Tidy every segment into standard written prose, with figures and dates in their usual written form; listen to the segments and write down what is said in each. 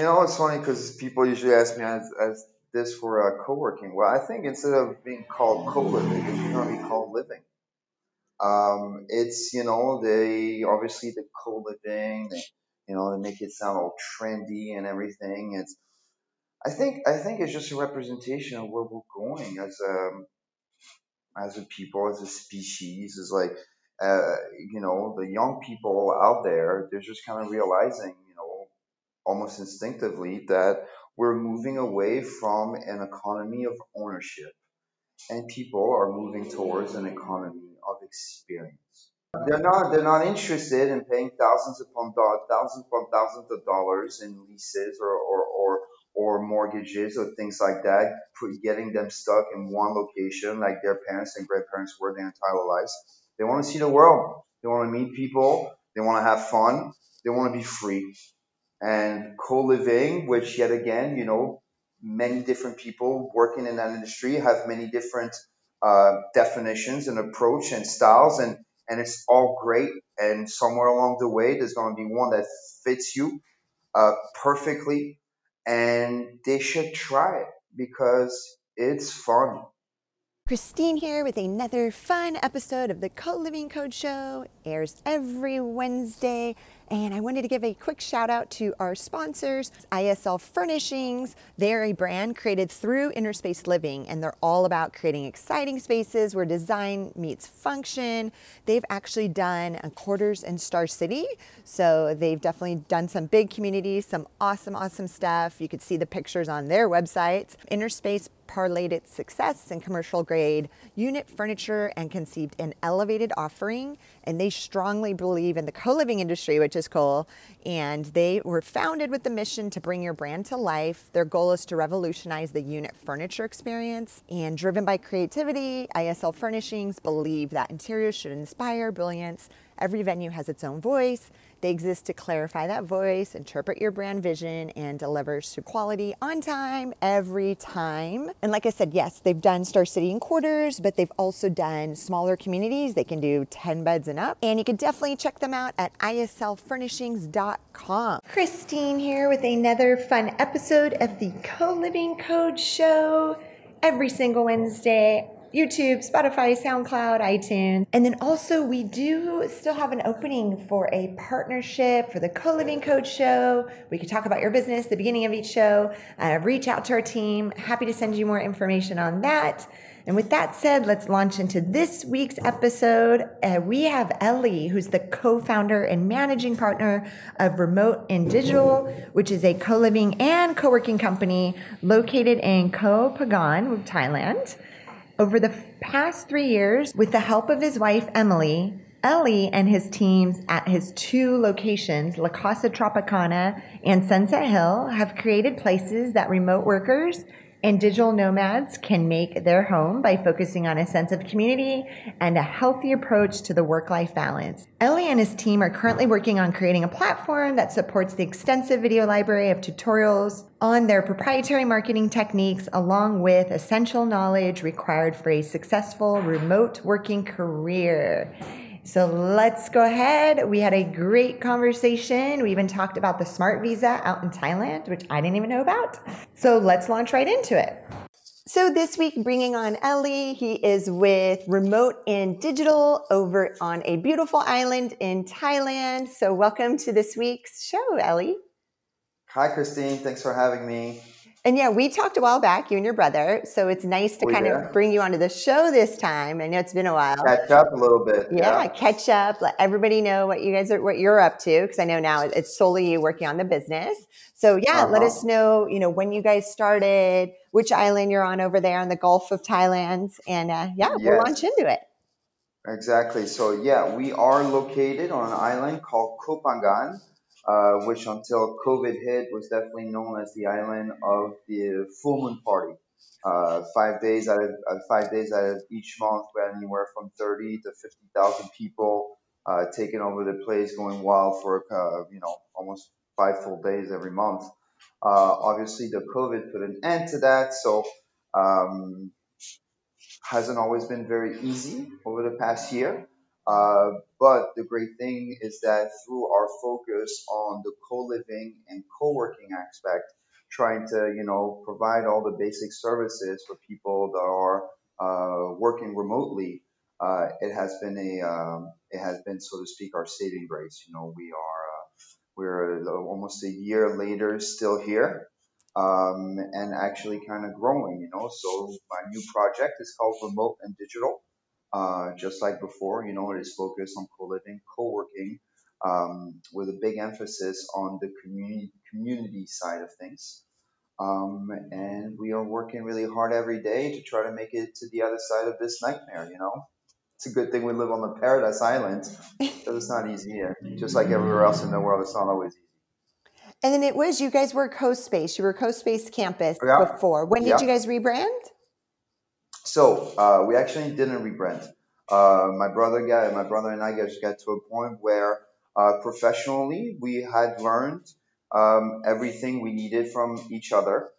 It's funny because people usually ask me as this for co-working. Well, I think instead of being called co-living, it's going to be called living. It's they obviously the co-living, they make it sound all trendy and everything. I think it's just a representation of where we're going as a people, as a species. Is like the young people out there, they're just kind of realizing, almost instinctively that we're moving away from an economy of ownership and people are moving towards an economy of experience. They're not interested in paying thousands of dollars in leases or mortgages or things like that, getting them stuck in one location like their parents and grandparents were their entire lives. They want to see the world. They want to meet people. They want to have fun. They want to be free. And co-living, which yet again, many different people working in that industry have many different definitions and approach and styles, and it's all great. And somewhere along the way, there's going to be one that fits you perfectly, and they should try it because it's fun. Christine here with another fun episode of the Co-Living Code Show. Airs every Wednesday. And I wanted to give a quick shout out to our sponsors, ISL Furnishings. They're a brand created through inner space living, and they're all about creating exciting spaces where design meets function. They've actually done quarters in Star City. So they've definitely done some big communities, some awesome stuff. You could see the pictures on their websites. Inner space parlayed its success in commercial grade unit furniture and conceived an elevated offering. And they strongly believe in the co-living industry, which is cool. And they were founded with the mission to bring your brand to life. Their goal is to revolutionize the unit furniture experience. And driven by creativity, ISL Furnishings believe that interiors should inspire brilliance. Every venue has its own voice. They exist to clarify that voice, interpret your brand vision, and deliver to quality on time, every time. And like I said, yes, they've done Star City and quarters, but they've also done smaller communities. They can do 10 beds and up. And you can definitely check them out at islfurnishings.com. Christine here with another fun episode of the Co-Living Code Show every single Wednesday. YouTube, Spotify, SoundCloud, iTunes. And then also we do still have an opening for a partnership for the Co-Living Code Show. We could talk about your business at the beginning of each show. Reach out to our team. Happy to send you more information on that. And with that said, let's launch into this week's episode. We have Elie, who's the co-founder and managing partner of Remote&Digital, which is a co-living and co-working company located in Koh Phangan, Thailand. Over the past 3 years, with the help of his wife, Emilie, Elie and his teams at his 2 locations, La Casa Tropicana and Sunset Hill, have created places that remote workers and digital nomads can make their home by focusing on a sense of community and a healthy approach to the work-life balance. Elie and his team are currently working on creating a platform that supports the extensive video library of tutorials on their proprietary marketing techniques, along with essential knowledge required for a successful remote working career. So let's go ahead. We had a great conversation. We even talked about the Smart Visa out in Thailand, which I didn't even know about. So let's launch right into it. So this week, bringing on Elie. He is with Remote&Digital over on a beautiful island in Thailand. So welcome to this week's show, Elie. Hi, Christine. Thanks for having me. And yeah, we talked a while back, you and your brother. So it's nice to of bring you onto the show this time. I know it's been a while. Catch up a little bit. Yeah, catch up. Let everybody know what you're up to, because I know now it's solely you working on the business. So yeah, let us know, when you guys started, which island you're on over there in the Gulf of Thailand, and we'll launch into it. Exactly. So yeah, we are located on an island called Koh Phangan, which until COVID hit was definitely known as the island of the full moon party. 5 days out of each month, we had anywhere from 30 to 50,000 people taking over the place, going wild for almost 5 full days every month. Obviously, the COVID put an end to that, so hasn't always been very easy over the past year. But the great thing is that through our focus on the co-living and co-working aspect, trying to, provide all the basic services for people that are working remotely, it has been, so to speak, our saving grace. We're almost a year later still here, and actually kind of growing. So my new project is called Remote&Digital. Just like before, it is focused on co-living, co-working, with a big emphasis on the community side of things. And we are working really hard every day to try to make it to the other side of this nightmare. It's a good thing we live on the paradise island because it's not easy here. Just like everywhere else in the world, it's not always easy. And then it was, you guys were Co-Space. You were Co-Space Campus Yeah, before. When did yeah. you guys rebrand? So we actually didn't rebrand. My brother and I just got to a point where professionally we had learned everything we needed from each other.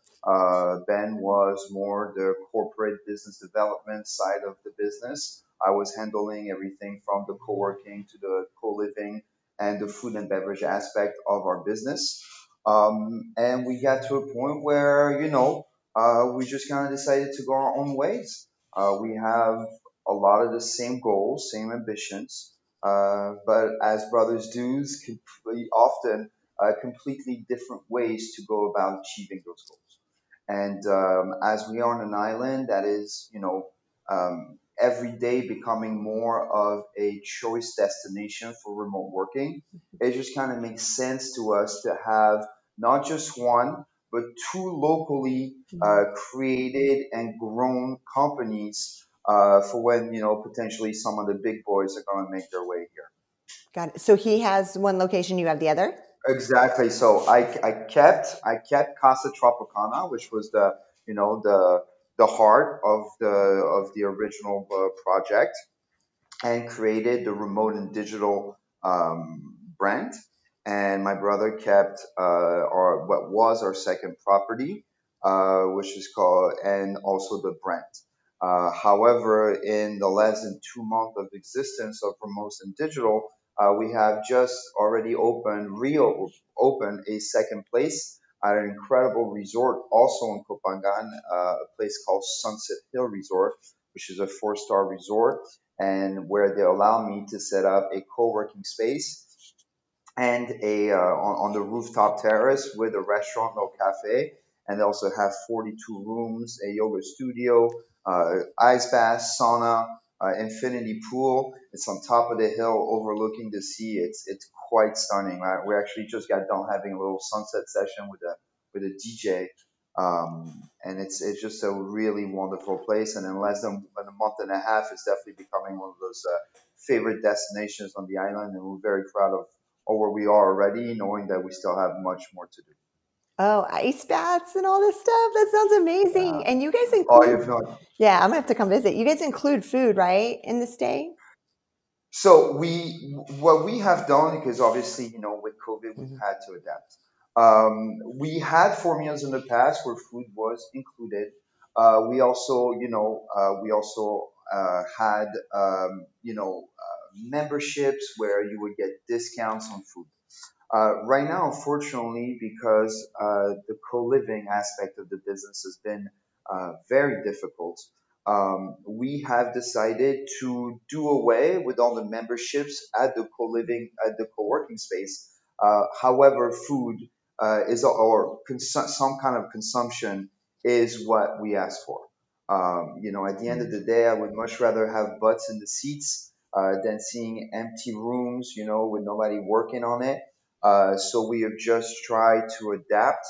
Ben was more the corporate business development side of the business. I was handling everything from the co-working to the co-living and the food and beverage aspect of our business. And we got to a point where, we just kind of decided to go our own ways. We have a lot of the same goals, same ambitions, but as brothers do, often completely different ways to go about achieving those goals. And as we are on an island that is, every day becoming more of a choice destination for remote working, it just kind of makes sense to us to have not just one, but two locally created and grown companies for when, potentially some of the big boys are going to make their way here. Got it. So he has one location, you have the other? Exactly. So I kept Casa Tropicana, which was the heart of the original project, and created the Remote&Digital brand. And my brother kept our what was our second property, which is called, and also the brand. However, in the less than 2 months of existence of Remote&Digital, we have just already reopened a second place at an incredible resort, also in Koh Phangan, a place called Sunset Hill Resort, which is a four-star resort, and where they allow me to set up a co-working space and on the rooftop terrace with a restaurant or cafe, and they also have 42 rooms, a yoga studio, ice bath, sauna, infinity pool. It's on top of the hill overlooking the sea. It's quite stunning. Right? We actually just got done having a little sunset session with a DJ. And it's just a really wonderful place. And in less than a month and a half, it's definitely becoming one of those favorite destinations on the island. And we're very proud of where we are already, knowing that we still have much more to do. Oh, ice baths and all this stuff. That sounds amazing. Yeah. And you guys Oh, include, if not. yeah, I'm gonna have to come visit. You guys include food, right, in the stay? So what we have done, because obviously, with COVID, we've Mhm. had to adapt. We had formulas in the past where food was included. We also had, memberships where you would get discounts on food. Right now, unfortunately, because the co-living aspect of the business has been very difficult, we have decided to do away with all the memberships at the at the co-working space. However, food some kind of consumption is what we ask for. At the end of the day, I would much rather have butts in the seats than seeing empty rooms, with nobody working on it. So we have just tried to adapt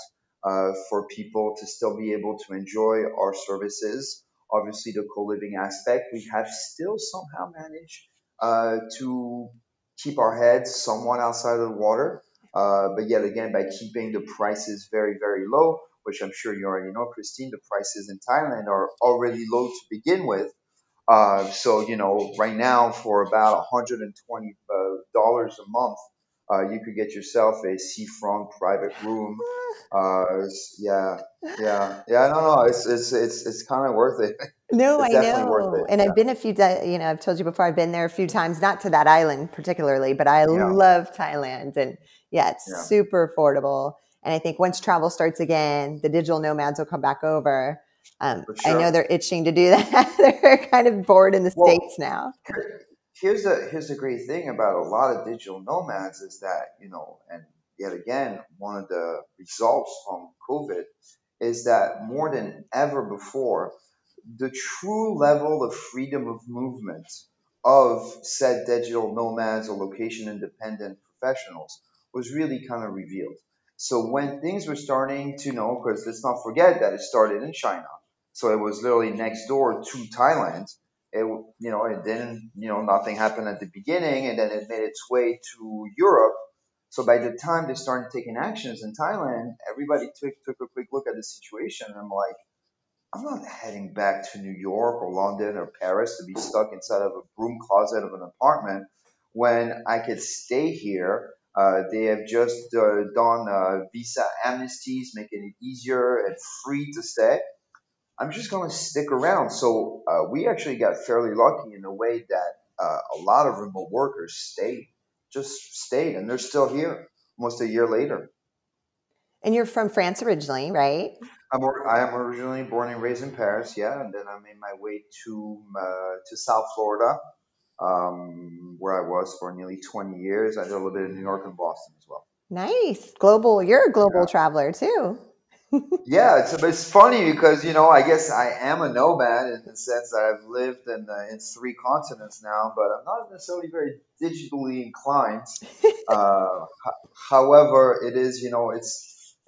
for people to still be able to enjoy our services. Obviously, the co-living aspect, we have still somehow managed to keep our heads somewhat outside of the water. But yet again, by keeping the prices very, very low, which I'm sure you already know, Christine, the prices in Thailand are already low to begin with. So, right now for about $120 a month, You could get yourself a seafront private room. Yeah, yeah. No, no, it's kind of worth it. No, It's I definitely worth know. it. And I've been a few, I've told you before, I've been there a few times, not to that island particularly, but I Yeah, love Thailand. And yeah, it's yeah, super affordable. And I think once travel starts again, the digital nomads will come back over. for I know sure. they're itching to do that. They're kind of bored in the Well, States now. here's the great thing about a lot of digital nomads is that, and yet again, one of the results from COVID is that more than ever before, the true level of freedom of movement of said digital nomads or location independent professionals was really kind of revealed. So when things were starting to know, because let's not forget that it started in China, so it was literally next door to Thailand. It didn't, nothing happened at the beginning, and then it made its way to Europe. So by the time they started taking actions in Thailand, everybody took a quick look at the situation, and I'm like, I'm not heading back to New York or London or Paris to be stuck inside of a broom closet of an apartment when I could stay here. They have just done visa amnesties, making it easier and free to stay. I'm just going to stick around. So we actually got fairly lucky in a way that a lot of remote workers stayed, and they're still here almost a year later. And you're from France originally, right? I am originally born and raised in Paris, yeah, and then I made my way to South Florida, where I was for nearly 20 years. I did a little bit in New York and Boston as well. Nice. Global. You're a global Yeah. traveler too. Yeah, it's funny because I guess I am a nomad in the sense that I've lived in three continents now, but I'm not necessarily very digitally inclined. However, it is,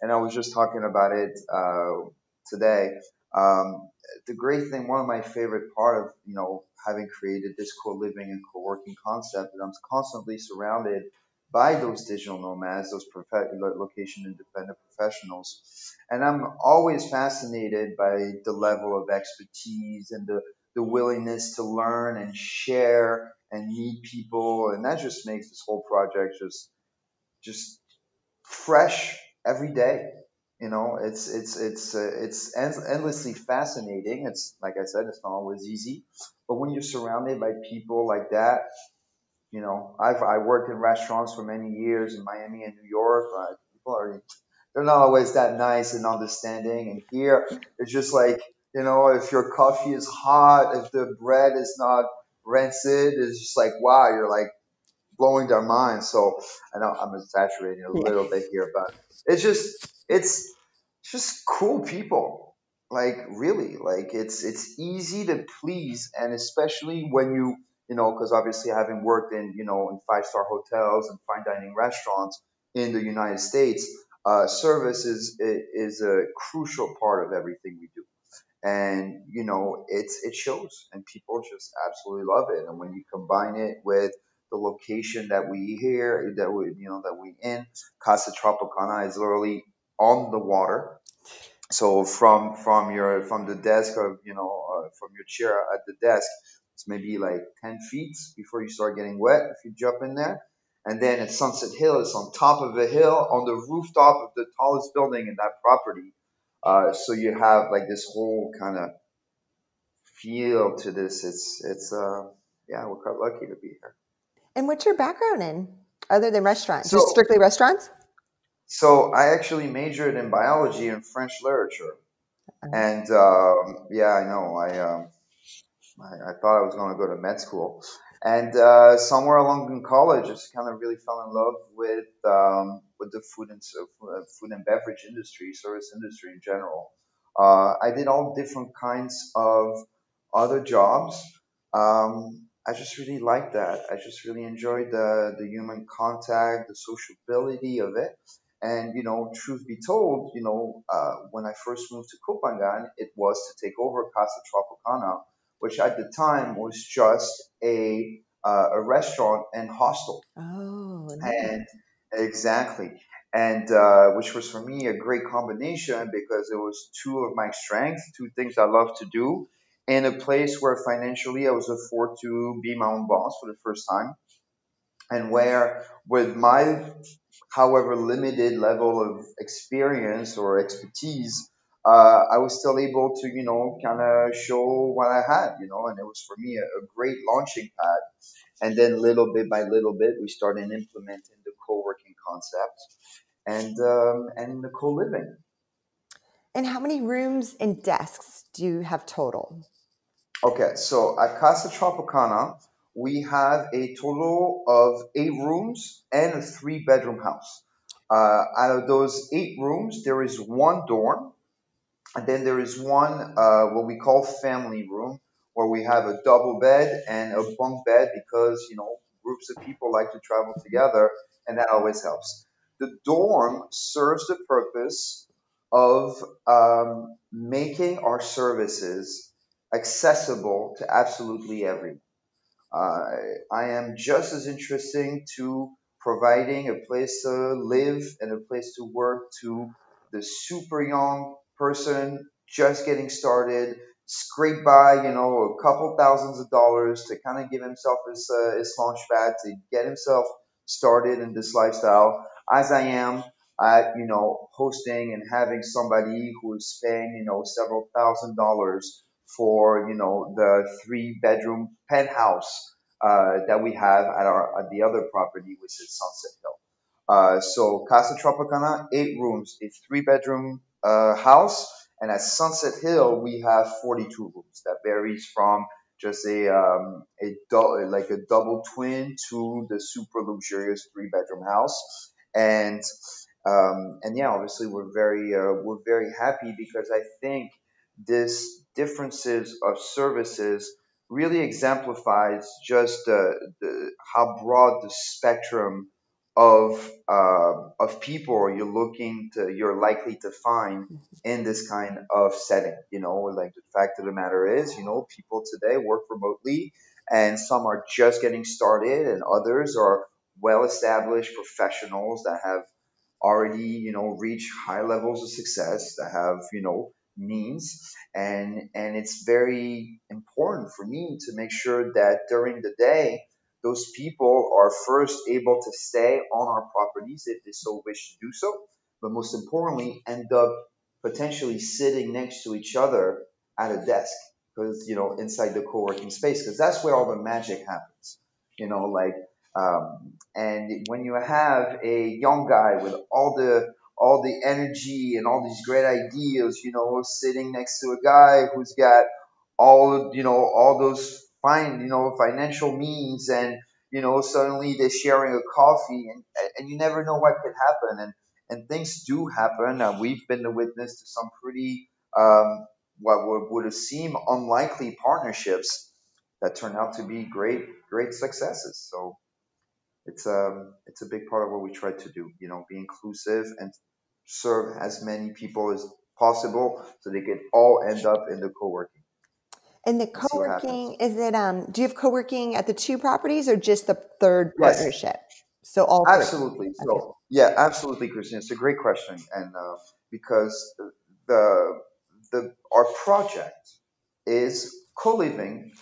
and I was just talking about it today. Um, the great thing, one of my favorite part of having created this co-living and co-working concept, that I'm constantly surrounded by those digital nomads, those location independent professionals, and I'm always fascinated by the level of expertise and the willingness to learn and share and meet people, and that just makes this whole project just fresh every day. It's endlessly fascinating. It's like I said, it's not always easy, but when you're surrounded by people like that, I worked in restaurants for many years in Miami and New York. People are they're not always that nice and understanding, and here it's just like if your coffee is hot, if the bread is not rancid, it's just like wow, you're like blowing their minds. So I know I'm exaggerating a Yeah. little bit here, but it's just it's just cool people. Like really, like it's easy to please, and especially when because obviously having worked in 5-star hotels and fine dining restaurants in the United States, service is a crucial part of everything we do, and it shows, and people just absolutely love it. And when you combine it with the location that we here that we in Casa Tropicana is literally on the water. So from the desk of from your chair at the desk, it's maybe like 10 feet before you start getting wet if you jump in there. And then at Sunset Hill, it's on top of a hill on the rooftop of the tallest building in that property. So you have like this whole kind of feel to this. It's yeah, we're quite lucky to be here. And what's your background in other than restaurant? Just So strictly restaurants? so I actually majored in biology and French literature, and yeah, I know I thought I was going to go to med school, and somewhere along in college, I just kind of really fell in love with the food and beverage industry, service industry in general. I did all different kinds of other jobs. I just really liked that. I just really enjoyed the human contact, the sociability of it. And truth be told, when I first moved to Koh Phangan, it was to take over Casa Tropicana, which at the time was just a restaurant and hostel. Oh, nice. And exactly, and which was for me a great combination because it was two of my strengths, two things I love to do, in a place where financially I was afford to be my own boss for the first time. and where with my however limited level of experience or expertise, I was still able to, kind of show what I had, and it was for me a great launching pad. And then little bit by little bit, we started implementing the co-working concept and the co-living. And how many rooms and desks do you have total? Okay, so at Casa Tropicana, we have a total of 8 rooms and a three-bedroom house. Out of those 8 rooms, there is one dorm. And then there is one, what we call family room, where we have a double bed and a bunk bed because, groups of people like to travel together, and that always helps. The dorm serves the purpose of making our services accessible to absolutely everyone. uh, I am just as interesting to providing a place to live and a place to work to the super young person just getting started, scrape by, a couple thousands of dollars to kind of give himself his launch pad to get himself started in this lifestyle, as I am at, hosting and having somebody who is paying, several thousand dollars for, the three-bedroom penthouse that we have at the other property, which is Sunset Hill. So Casa Tropicana, 8 rooms, a three-bedroom house, and at Sunset Hill we have 42 rooms. That varies from just like a double twin to the super luxurious three-bedroom house, and yeah, obviously we're very happy because I think this differences of services really exemplifies just how broad the spectrum of people you're likely to find in this kind of setting. Like the fact of the matter is, people today work remotely, and some are just getting started, and others are well established professionals that have already reach high levels of success, that have means, and it's very important for me to make sure that during the day those people are first able to stay on our properties if they so wish to do so, but most importantly end up potentially sitting next to each other at a desk, because inside the co-working space, because that's where all the magic happens. Like, and when you have a young guy with all the energy and all these great ideas, sitting next to a guy who's got all those fine, financial means, and suddenly they're sharing a coffee, and you never know what could happen, and things do happen. We've been the witness to some pretty what would seem unlikely partnerships that turn out to be great successes. So it's a big part of what we try to do. Be inclusive and serve as many people as possible so they can all end up in the co-working And the and see what happens. co-working, is it, do you have co-working at the two properties or just the third Yes, partnership? So all three. absolutely. Okay. So yeah, absolutely, Christian. It's a great question, and because the our project is co-living,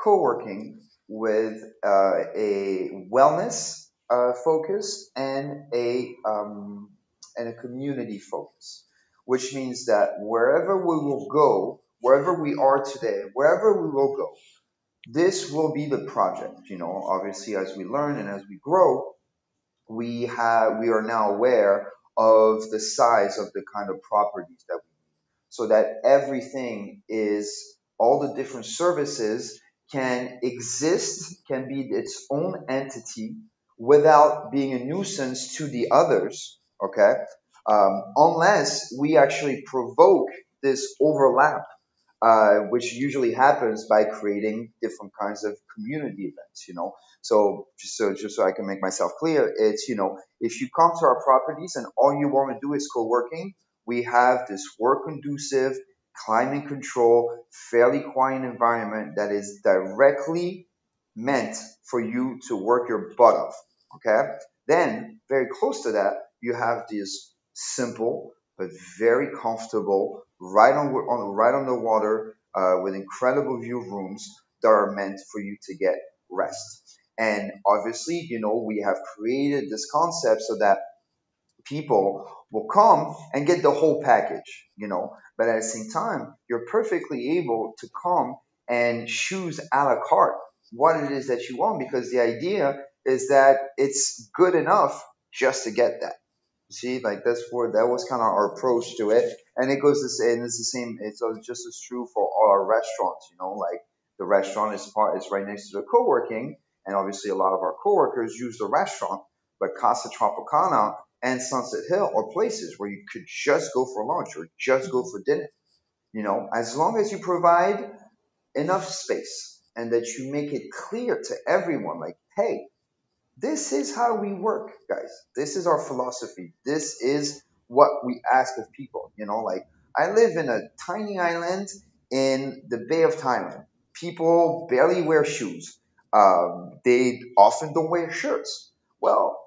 co-working with a wellness focus and a community focus, which means that wherever we will go, wherever we are today, wherever we will go, this will be the project. Obviously, as we learn and as we grow, we are now aware of the size of the kind of properties that we need, so that everything is all the different services can exist, can be its own entity without being a nuisance to the others. Okay, unless we actually provoke this overlap, which usually happens by creating different kinds of community events. So just so I can make myself clear, it's if you come to our properties and all you want to do is co-working, we have this work conducive, climate control, fairly quiet environment that is directly meant for you to work your butt off. Okay. Then very close to that, you have this simple but very comfortable, right on the water, with incredible view rooms that are meant for you to get rest. And obviously, we have created this concept so that people will come and get the whole package. But at the same time, you're perfectly able to come and choose a la carte what it is that you want, because the idea is that it's good enough just to get that. See, like that was kind of our approach to it, and it goes this, and it's the same. It's just as true for all our restaurants. Like the restaurant is right next to the co-working, and obviously a lot of our coworkers use the restaurant. But Casa Tropicana and Sunset Hill are places where you could just go for lunch or just go for dinner. As long as you provide enough space and that you make it clear to everyone, like, hey, this is how we work, guys. This is our philosophy. This is what we ask of people. Like I live in a tiny island in the Bay of Thailand. People barely wear shoes. They often don't wear shirts. Well,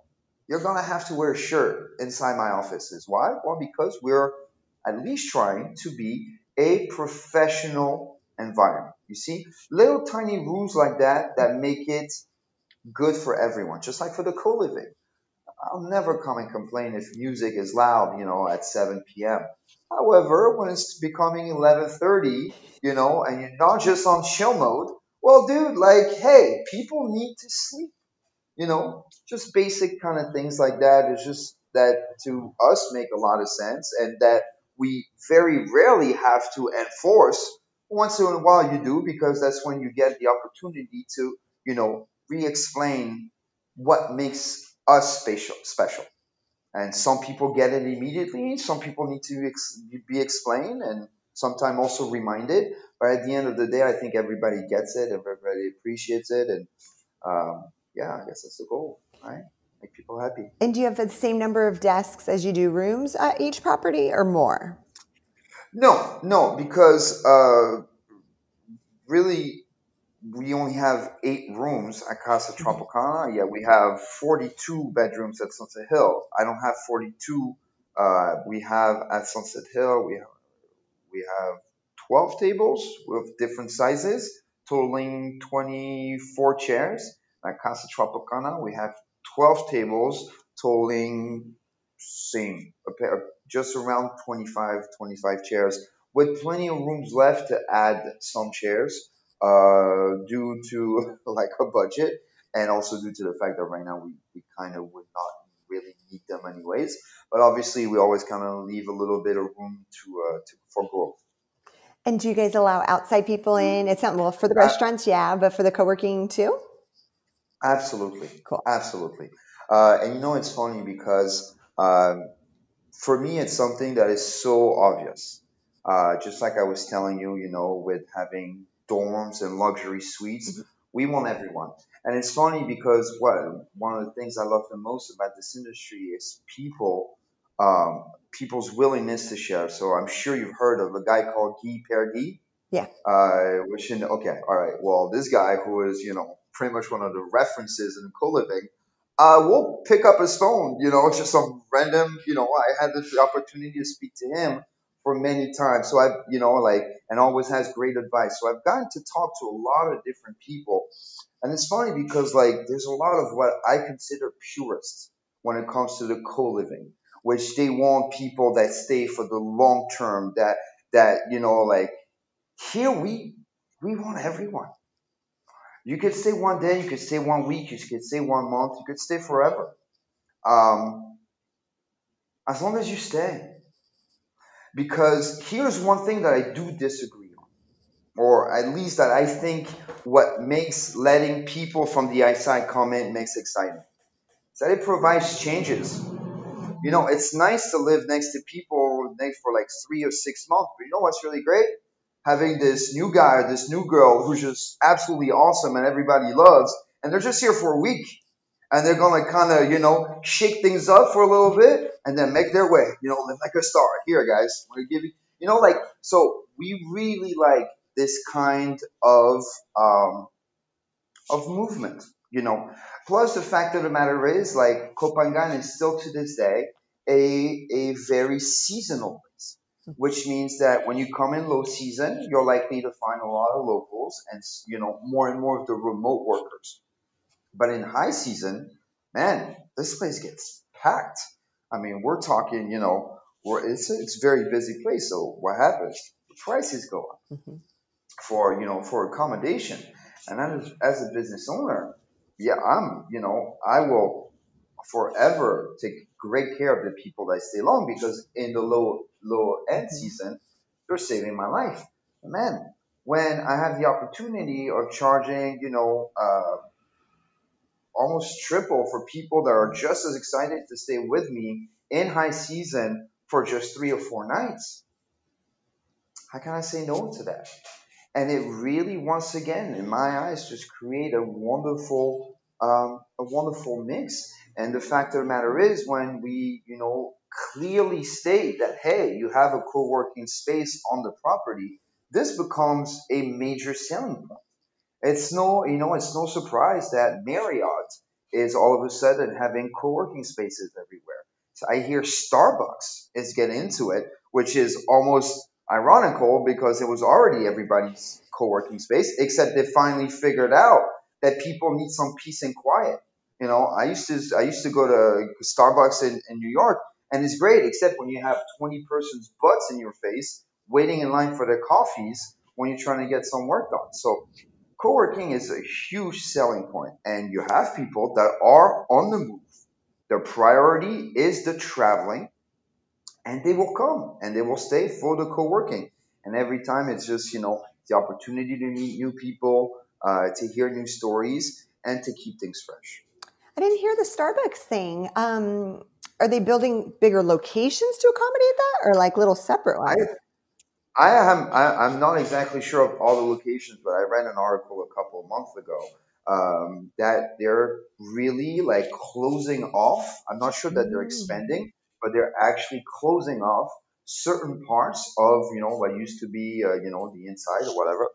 you're gonna have to wear a shirt inside my offices. Why? Well, because we're at least trying to be a professional environment. You see, little tiny rules like that make it good for everyone, just like for the co-living. I'll never come and complain if music is loud, at 7 p.m. However, when it's becoming 11:30, and you're not just on chill mode, well, dude, like, hey, people need to sleep. Just basic kind of things like that. It's just that to us make a lot of sense, and that we very rarely have to enforce. Once in a while you do, because that's when you get the opportunity to, re-explain what makes us special. And some people get it immediately, some people need to be explained, and sometimes also reminded. But at the end of the day, I think everybody gets it, everybody appreciates it, and yeah, I guess that's the goal, right? Make people happy. And do you have the same number of desks as you do rooms at each property or more? No, no, because really, we only have 8 rooms at Casa Tropicana. Yeah, we have 42 bedrooms at Sunset Hill. I don't have 42. We have at Sunset Hill, we have 12 tables with different sizes, totaling 24 chairs. At Casa Tropicana, we have 12 tables, totaling same, just around 25 chairs, with plenty of rooms left to add some chairs, due to like a budget, and also due to the fact that right now we kind of would not really need them anyways. But obviously, we always kind of leave a little bit of room to for growth. And do you guys allow outside people in? It's not, well, for the Uh, restaurants, yeah, but for the co-working too? Absolutely, Cool. absolutely. And it's funny because for me, it's something that is so obvious. Just like I was telling you, with having dorms and luxury suites, we want everyone. And it's funny because one of the things I love the most about this industry is people's willingness to share. So I'm sure you've heard of a guy called Guy Pergy. Yeah. Okay, all right. Well, this guy who is, pretty much one of the references in co-living, will pick up his phone, just some random, I had the opportunity to speak to him for many times. So and always has great advice. So I've gotten to talk to a lot of different people. And it's funny because, like, there's a lot of what I consider purists when it comes to the co-living, which they want people that stay for the long term, like, here we want everyone. You could stay one day, you could stay one week, you could stay one month, you could stay forever. Um, as long as you stay. Because here's one thing that I do disagree on, or at least that I think what makes letting people from the outside come in makes exciting. Is that it provides changes. It's nice to live next to people next for like 3 or 6 months, but you know what's really great? Having this new guy or this new girl who's just absolutely awesome and everybody loves, and they're just here for a week, and they're gonna kind of, shake things up for a little bit and then make their way, live like a star. Here, guys, I'm gonna give you, like, so we really like this kind of movement, you know. Plus, the fact of the matter is, like, Koh Phangan is still to this day a very seasonal place, which means that when you come in low season, you're likely to find a lot of locals and more and more of the remote workers. But in high season, man, this place gets packed. I mean, we're talking, it's a very busy place. So what happens? The prices go up Mhm. for accommodation. And as a business owner, yeah, I will forever take great care of the people that stay long because in the low end Mhm. season, they're saving my life. Man, when I have the opportunity of charging, almost triple for people that are just as excited to stay with me in high season for just 3 or 4 nights, how can I say no to that? And it really, once again, in my eyes, just create a wonderful mix. And the fact of the matter is, when we, clearly state that, hey, you have a co-working space on the property, this becomes a major selling point. It's no surprise that Marriott is all of a sudden having co-working spaces everywhere. So I hear Starbucks is getting into it, which is almost ironical because it was already everybody's co-working space, except they finally figured out that people need some peace and quiet. I used to go to Starbucks in New York, and it's great, except when you have 20 persons' butts in your face waiting in line for their coffees when you're trying to get some work done. So co-working is a huge selling point, and you have people that are on the move. Their priority is the traveling, and they will come and they will stay for the co-working. And every time it's just, the opportunity to meet new people, to hear new stories, and to keep things fresh. I didn't hear the Starbucks thing. Are they building bigger locations to accommodate that, or like little separate I ones? I'm not exactly sure of all the locations, but I read an article a couple of months ago, that they're really like closing off. I'm not sure that they're Mm. expanding, but they're actually closing off certain parts of what used to be the inside or whatever,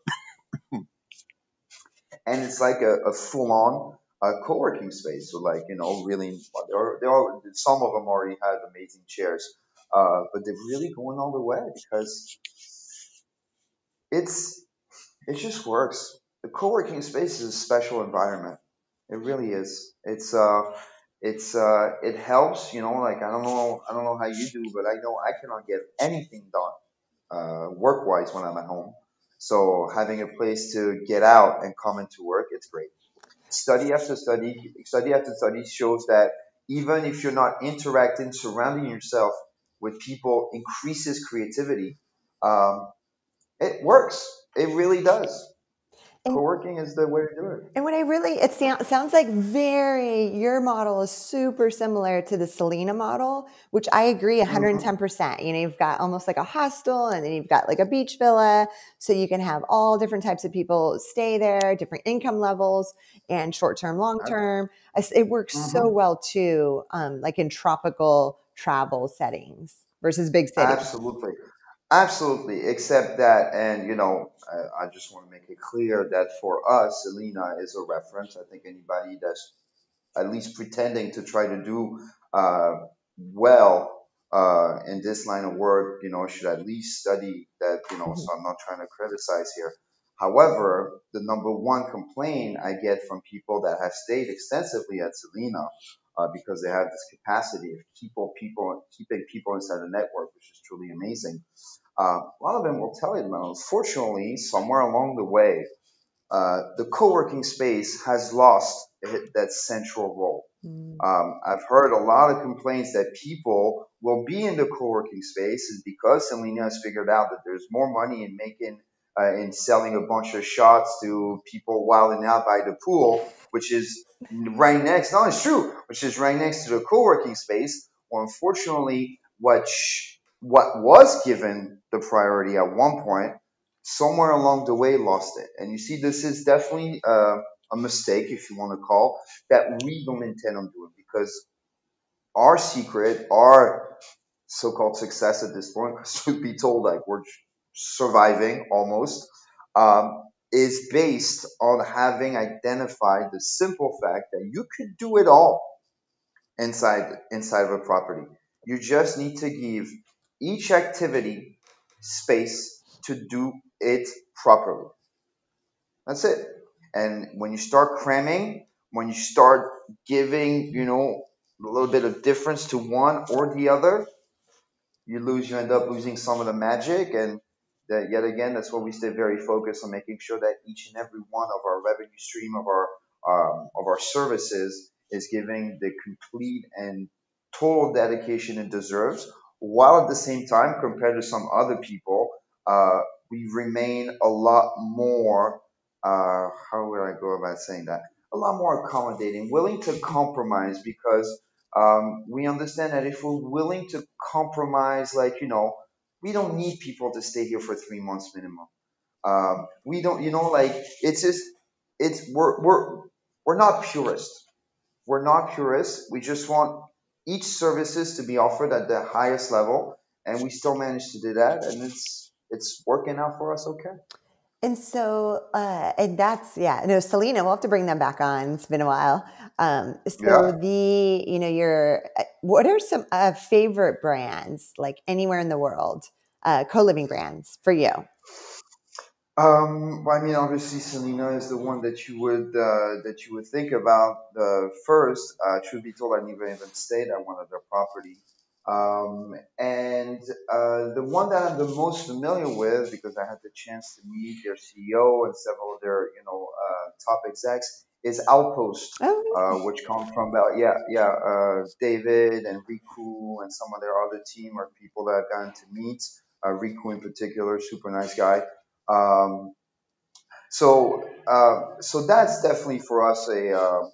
and it's like a full on co-working space. So like really, they're all some of them already have amazing chairs, but they're really going all the way because it's it just works. The co-working space is a special environment. It really is. It helps, like I don't know how you do, but I know I cannot get anything done work-wise when I'm at home. So having a place to get out and come into work, it's great. Study after study shows that even if you're not interacting, surrounding yourself with people increases creativity. Um, it works. It really does. And Co-working is the way to do it. And what I really, sounds like your model is super similar to the Selena model, which I agree Hmm. 110%. You've got almost like a hostel and then you've got like a beach villa. So you can have all different types of people stay there, different income levels and short term, long term. It works so Hmm. well too, like in tropical travel settings versus big cities. Absolutely. Absolutely. Except that, and I just want to make it clear that for us, Selena is a reference. I think anybody that's at least pretending to try to do well in this line of work, should at least study that, Mhm. so I'm not trying to criticize here. However, the number one complaint I get from people that have stayed extensively at Selena, because they have this capacity of keeping people inside the network, which is truly amazing. A lot of them will tell you that unfortunately, somewhere along the way, the co-working space has lost that central role. Mm. I've heard a lot of complaints that people will be in the co-working space is because Selena has figured out that there's more money in in selling a bunch of shots to people wilding out by the pool, which is right next. No, it's true, which is right next to the co-working space. Well, unfortunately, what was given the priority at one point, somewhere along the way, lost it. And you see, this is definitely a mistake, if you want to call, that we don't intend on doing because our secret, our so-called success at this point, because truth be told, like we're surviving almost, is based on having identified the simple fact that you could do it all inside of a property. You just need to give each activity space to do it properly. That's it. And when you start cramming when you start giving, a little bit of difference to one or the other, you end up losing some of the magic. And that, yet again, that's why we stay very focused on making sure that each and every one of our revenue stream of our services is giving the complete and total dedication it deserves, while at the same time, compared to some other people, uh, we remain a lot more, how would I go about saying that? A lot more accommodating, willing to compromise, because we understand that if we're willing to compromise, like, we don't need people to stay here for 3 months minimum. We don't, like, it's just, we're not purists. We're not purists. We just want each services to be offered at the highest level, and we still manage to do that, and it's working out for us okay. And so, and that's, yeah, no, Selena, we'll have to bring them back on. It's been a while. So Yeah. what are some favorite brands, like anywhere in the world, co-living brands for you? Well, I mean, obviously, Selena is the one that you would think about first. Truth be told, I never even stayed at one of their property. And the one that I'm the most familiar with, because I had the chance to meet their CEO and several of their, top execs, is Outpost, Oh, really? which comes from, David and Riku and some of their other team are people that I've gotten to meet. Riku in particular, super nice guy. Um, so that's definitely for us a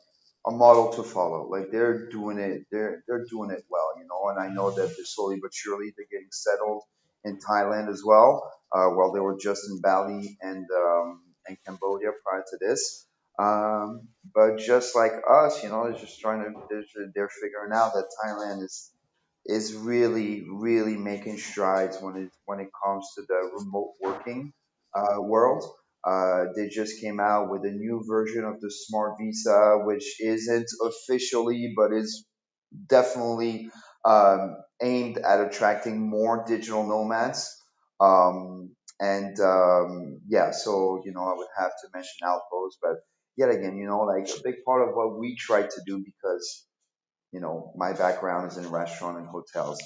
model to follow. Like they're doing it well, And I know that they're slowly but surely they're getting settled in Thailand as well. While they were just in Bali and Cambodia prior to this. But just like us, they're just they're figuring out that Thailand is really, really making strides when it comes to the remote working world. They just came out with a new version of the Smart Visa, which isn't officially, but is definitely aimed at attracting more digital nomads. And yeah, so I would have to mention Outpost, but yet again, like a big part of what we try to do, because my background is in restaurant and hotels.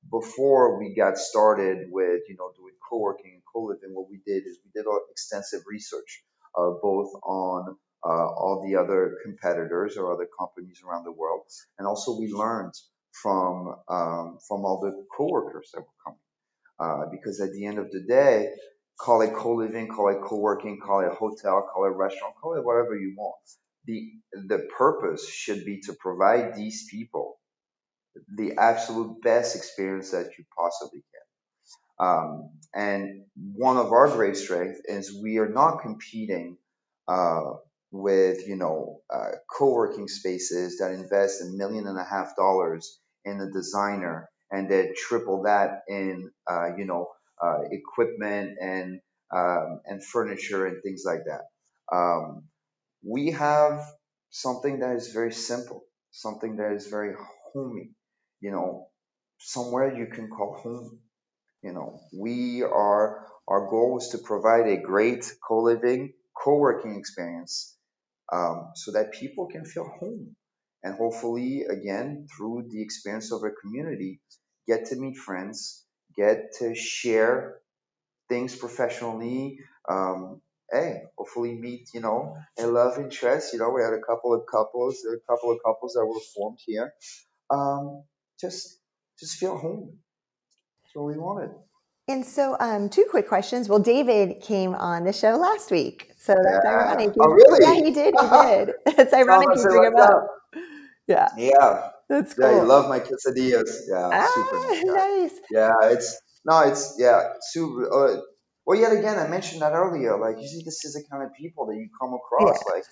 Before we got started with, doing co-working and co-living, what we did is we did extensive research, both on all the other competitors or other companies around the world, and also we learned from all the co-workers that were coming. Because at the end of the day, call it co-living, call it co-working, call it hotel, call it restaurant, call it whatever you want. The purpose should be to provide these people the absolute best experience that you possibly can. And one of our great strengths is we are not competing uh, with co-working spaces that invest $1.5 million in a designer and then triple that in equipment and furniture and things like that. Um, we have something that is very simple, something that is very homey, you know, somewhere you can call home. Our goal is to provide a great co-living, co-working experience, so that people can feel home. And hopefully, again, through the experience of a community, get to meet friends, get to share things professionally. Hey, hopefully meet, a love interest. We had a couple of couples that were formed here. Um, just, just feel home. That's what we wanted. And so, two quick questions. Well, David came on the show last week, so that's Yeah. ironic. Oh, Yeah, really? he did. He did. It's Tell ironic him I you said bring him what's up. up. Yeah, Yeah. that's Yeah, you cool. love my quesadillas. Yeah, super Ah, nice guy. nice. Yeah, yeah, super. Well, yet again, I mentioned that earlier. Like, usually this is the kind of people that you come Yeah. across. Like,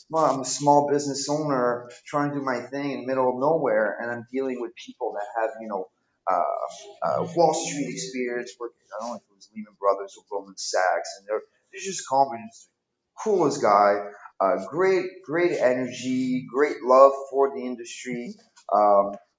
well, I'm a small business owner trying to do my thing in the middle of nowhere, and I'm dealing with people that have, Wall Street experience. Working, I don't know if it was Lehman Brothers or Goldman Sachs, and they're just confident, coolest guy, great energy, great love for the industry.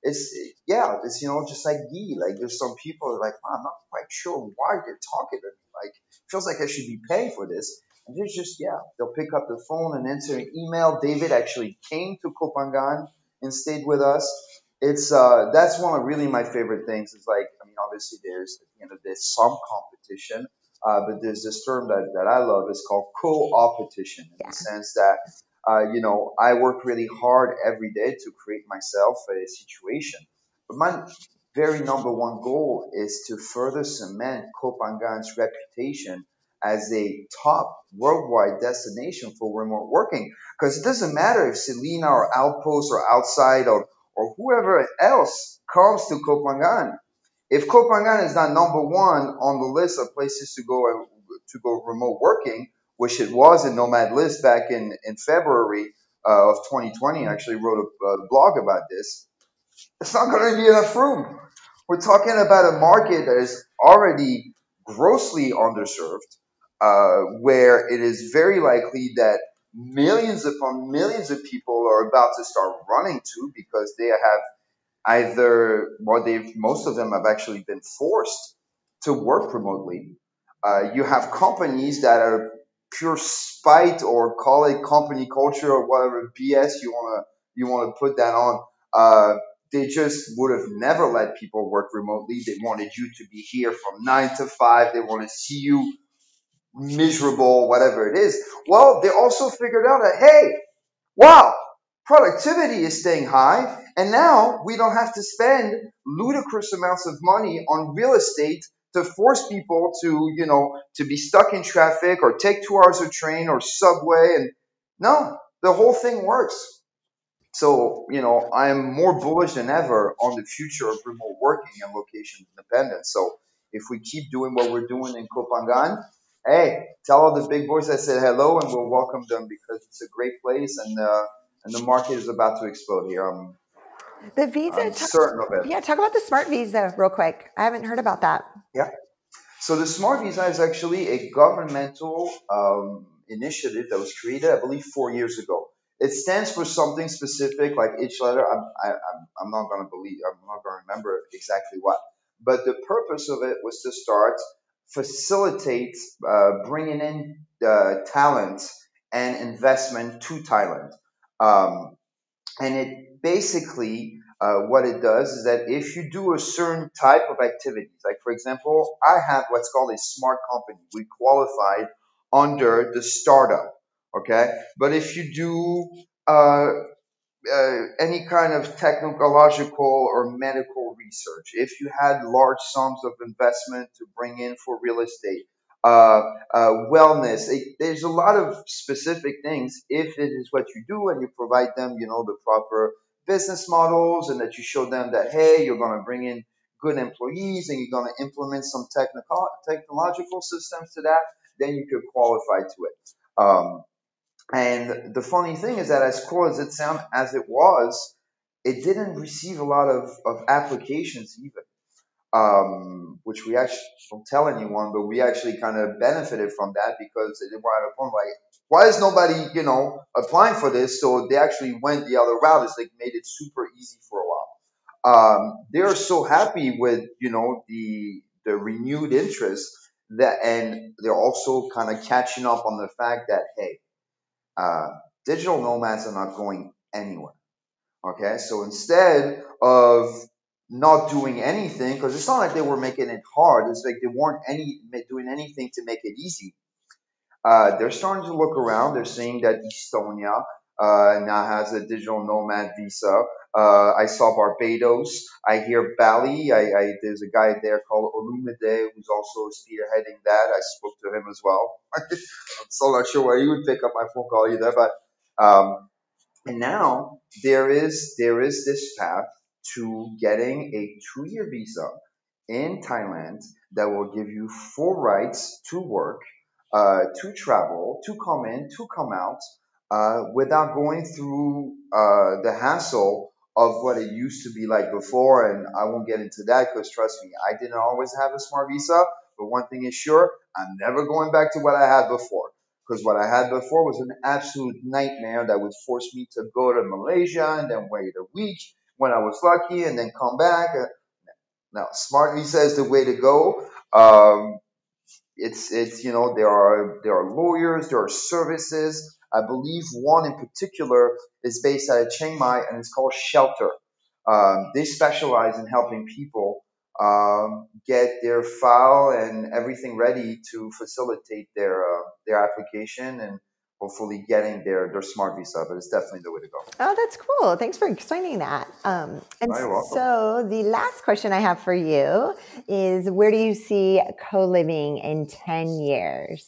It's yeah, it's just like Guy. Like there's some people that are like, "Man, I'm not quite sure why they're talking to me. Like feels like I should be paying for this." And they're just, yeah, they'll pick up the phone and answer an email. David actually came to Koh Phangan and stayed with us. That's one of really my favorite things. Is like, I mean, obviously there's, there's some competition, but there's this term that I love. It's called co-opetition, in the Yeah. sense that, I work really hard every day to create myself a situation. But my very number one goal is to further cement Koh Phangan's reputation as a top worldwide destination for remote working. Because it doesn't matter if Selena or Outpost or Outside or whoever else comes to Koh Phangan. If Koh Phangan is not number one on the list of places to go remote working, which it was in Nomad list back in February of 2020, I actually wrote a blog about this. It's not going to be enough room. We're talking about a market that is already grossly underserved, where it is very likely that millions upon millions of people are about to start running to because they have either, well, they've most of them have actually been forced to work remotely. You have companies that are pure spite, or call it company culture or whatever BS you want to put that on. Uh, they just would have never let people work remotely. They wanted you to be here from 9 to 5. They want to see you miserable, whatever it is. Well, they also figured out that, hey, wow, productivity is staying high, and now we don't have to spend ludicrous amounts of money on real estate to force people to be stuck in traffic or take 2 hours of train or subway. And no, the whole thing works. So, I'm more bullish than ever on the future of remote working and location independence. So, if we keep doing what we're doing in Koh Phangan, hey, tell all the big boys I said hello, and we'll welcome them because it's a great place, and the market is about to explode here. The visa, I'm certain of it. yeah, talk about the smart visa real quick. I haven't heard about that. Yeah. So the Smart Visa is actually a governmental initiative that was created, I believe, 4 years ago. It stands for something specific, like each letter. I'm not going to believe. I'm not going to remember exactly what. But the purpose of it was to start facilitate bringing in talent and investment to Thailand. Um, and it basically, what it does is that if you do a certain type of activities, like for example, I have what's called a smart company. We qualified under the startup. Okay. But if you do any kind of technological or medical research, if you had large sums of investment to bring in for real estate, wellness, there's a lot of specific things. If it is what you do and you provide them, the proper business models, and that you show them that, hey, you're going to bring in good employees and you're going to implement some technological systems to that, then you could qualify to it. And the funny thing is that, as cool as it sounds as it was, it didn't receive a lot of applications either, which we actually don't tell anyone, but we actually kind of benefited from that because they were at a point like, why is nobody, applying for this? So they actually went the other route. It's like made it super easy for a while. They're so happy with, the renewed interest that, and they're also kind of catching up on the fact that, hey, uh, digital nomads are not going anywhere. Okay, so instead of not doing anything, because it's not like they were making it hard, it's like they weren't doing anything to make it easy. They're starting to look around. They're seeing that Estonia now has a digital nomad visa. I saw Barbados. I hear Bali. There's a guy there called Olumide who's also spearheading that. I spoke to him as well. I'm still not sure why he would pick up my phone call either, but and now there is this path to getting a 2 year visa in Thailand that will give you full rights to work, to travel, to come in, to come out, without going through the hassle of what it used to be like before. And I won't get into that because trust me, I didn't always have a smart visa. But one thing is sure, I'm never going back to what I had before. Because what I had before was an absolute nightmare that would force me to go to Malaysia and then wait a week when I was lucky and then come back. Now, smart visa is the way to go. it's there are lawyers, there are services. I believe one in particular is based out of Chiang Mai and it's called Shelter. They specialize in helping people get their file and everything ready to facilitate their application and hopefully getting their smart visa. But it's definitely the way to go. Oh, that's cool. Thanks for explaining that. And You're welcome. so the last question I have for you is, where do you see co-living in 10 years?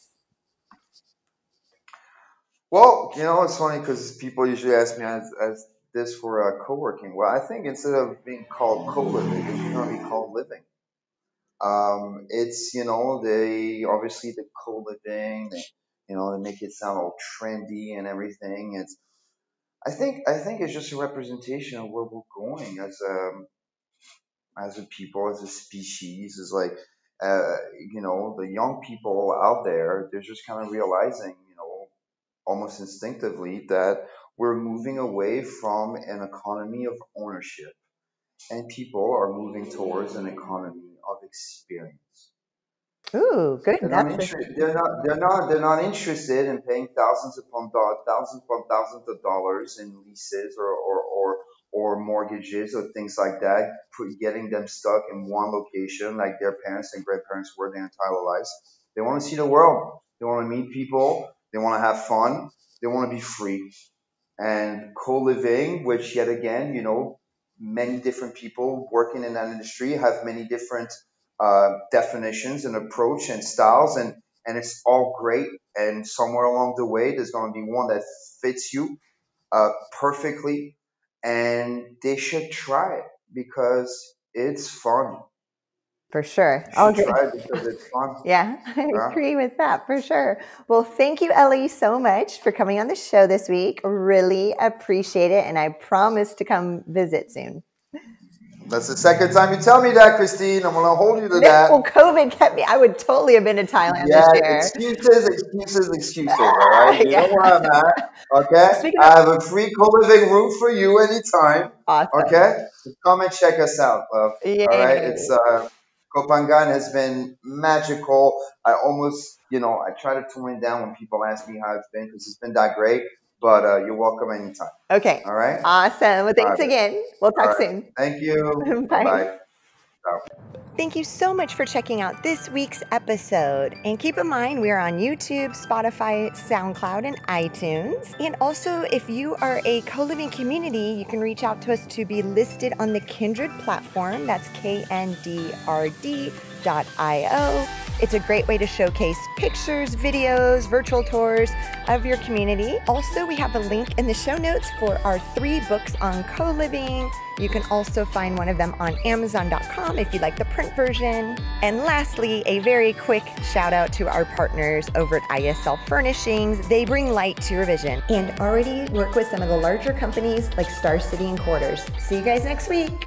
Well, it's funny because people usually ask me as this for co-working. Well, I think instead of being called co-living, it's going to be called living. It's they obviously the co-living, they make it sound all trendy and everything. I think it's just a representation of where we're going as a people, as a species. Is like the young people out there, they're just kind of realizing, almost instinctively, that we're moving away from an economy of ownership and people are moving towards an economy of experience. Ooh, good. They're not interested in paying thousands upon thousands of dollars in leases or mortgages or things like that, getting them stuck in one location like their parents and grandparents were their entire lives. They want to see the world. They want to meet people. They want to have fun. They want to be free. And co-living, which yet again, many different people working in that industry have many different definitions and approach and styles, and it's all great. And somewhere along the way, there's going to be one that fits you perfectly, and they should try it because it's fun. For sure. You I'll should agree. try it because it's fun. Yeah, I Yeah. agree with that for sure. Well, thank you, Elie, so much for coming on the show this week. Really appreciate it. And I promise to come visit soon. That's the second time you tell me that, Christine. I'm going to hold you to that. Well, COVID kept me. I would totally have been to Thailand Yeah, this year. excuses. All right, you know where I'm at. Okay, Speaking I of, have a free co-living room for you anytime. awesome. Okay, so come and check us out, love. All right, Yay. it's Koh Phangan has been magical. I almost, I try to tone it down when people ask me how it's been because it's been that great. But you're welcome anytime. Okay. All right. Awesome. Well, thanks All right. again. We'll All talk right. soon. Thank you. Bye. Bye. Ciao. Thank you so much for checking out this week's episode. And keep in mind, we are on YouTube, Spotify, SoundCloud, and iTunes. And also, if you are a co-living community, you can reach out to us to be listed on the Kindred platform. That's KNDRD.io. It's a great way to showcase pictures, videos, virtual tours of your community. Also, we have a link in the show notes for our 3 books on co-living. You can also find one of them on Amazon.com if you'd like the print version. And lastly, a very quick shout out to our partners over at ISL Furnishings. They bring light to your vision and already work with some of the larger companies like Star City and Quarters. See you guys next week.